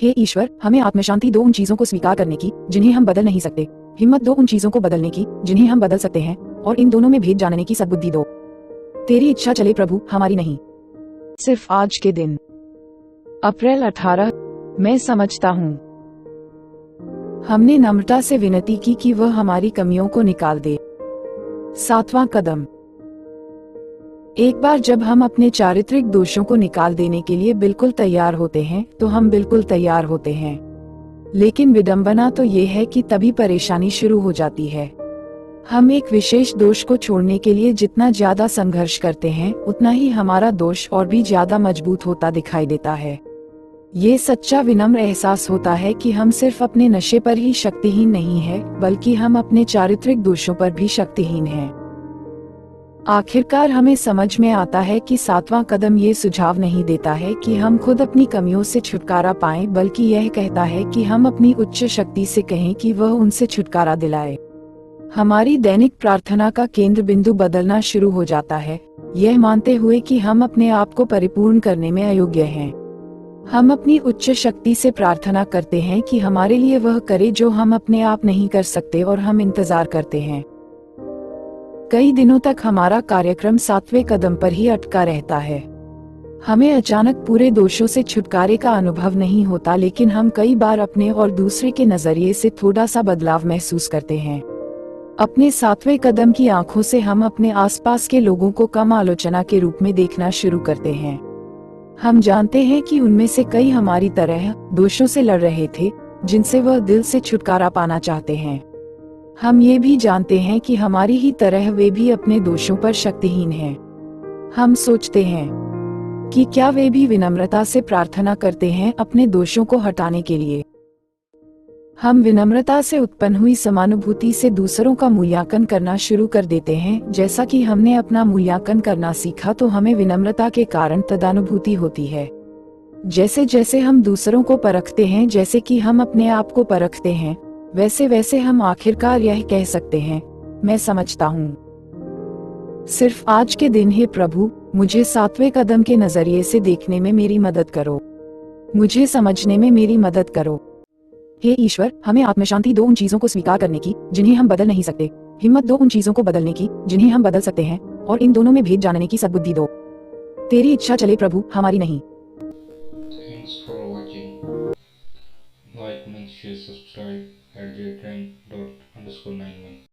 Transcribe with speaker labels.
Speaker 1: हे ईश्वर, हमें आत्मशांति दो उन चीजों को स्वीकार करने की जिन्हें हम बदल नहीं सकते, हिम्मत दो उन चीजों को बदलने की जिन्हें हम बदल सकते हैं, और इन दोनों में भेद जानने की सद्बुद्धि दो। तेरी इच्छा चले प्रभु, हमारी नहीं। सिर्फ आज के दिन। अप्रैल 18। मैं समझता हूँ हमने नम्रता से विनती की कि वह हमारी कमियों को निकाल दे। 7वां कदम। एक बार जब हम अपने चारित्रिक दोषों को निकाल देने के लिए बिल्कुल तैयार होते हैं तो हम बिल्कुल तैयार होते हैं। लेकिन विडंबना तो ये है कि तभी परेशानी शुरू हो जाती है। हम एक विशेष दोष को छोड़ने के लिए जितना ज्यादा संघर्ष करते हैं उतना ही हमारा दोष और भी ज्यादा मजबूत होता दिखाई देता है। ये सच्चा विनम्र एहसास होता है कि हम सिर्फ अपने नशे पर ही शक्तिहीन नहीं है, बल्कि हम अपने चारित्रिक दोषों पर भी शक्तिहीन हैं। आखिरकार हमें समझ में आता है कि 7वां कदम ये सुझाव नहीं देता है कि हम खुद अपनी कमियों से छुटकारा पाएं, बल्कि यह कहता है कि हम अपनी उच्च शक्ति से कहें कि वह उनसे छुटकारा दिलाए। हमारी दैनिक प्रार्थना का केंद्र बिंदु बदलना शुरू हो जाता है, यह मानते हुए कि हम अपने आप को परिपूर्ण करने में अयोग्य हैं। हम अपनी उच्च शक्ति से प्रार्थना करते हैं कि हमारे लिए वह करे जो हम अपने आप नहीं कर सकते, और हम इंतजार करते हैं। कई दिनों तक हमारा कार्यक्रम 7वें कदम पर ही अटका रहता है। हमें अचानक पूरे दोषों से छुटकारे का अनुभव नहीं होता, लेकिन हम कई बार अपने और दूसरे के नजरिए से थोड़ा सा बदलाव महसूस करते हैं। अपने 7वें कदम की आंखों से हम अपने आसपास के लोगों को कम आलोचना के रूप में देखना शुरू करते हैं। हम जानते हैं कि उनमें से कई हमारी तरह दोषों से लड़ रहे थे, जिनसे वह दिल से छुटकारा पाना चाहते हैं। हम ये भी जानते हैं कि हमारी ही तरह वे भी अपने दोषों पर शक्तिहीन हैं। हम सोचते हैं कि क्या वे भी विनम्रता से प्रार्थना करते हैं अपने दोषों को हटाने के लिए। हम विनम्रता से उत्पन्न हुई समानुभूति से दूसरों का मूल्यांकन करना शुरू कर देते हैं। जैसा कि हमने अपना मूल्यांकन करना सीखा तो हमें विनम्रता के कारण तदानुभूति होती है। जैसे जैसे हम दूसरों को परखते हैं, जैसे कि हम अपने आप को परखते हैं, वैसे वैसे हम आखिरकार यह कह सकते हैं, मैं समझता हूँ। सिर्फ आज के दिन हे प्रभु, मुझे 7वें कदम के नजरिए से देखने में मेरी मदद करो। मुझे समझने में मेरी मदद करो। हे ईश्वर, हमें आत्मशांति दो उन चीजों को स्वीकार करने की जिन्हें हम बदल नहीं सकते, हिम्मत दो उन चीजों को बदलने की जिन्हें हम बदल सकते हैं, और इन दोनों में भेद जानने की सद्बुद्धि दो। तेरी इच्छा चले प्रभु, हमारी नहीं।
Speaker 2: Thanks for watching. Like, make sure, subscribe at j train dot underscore 91.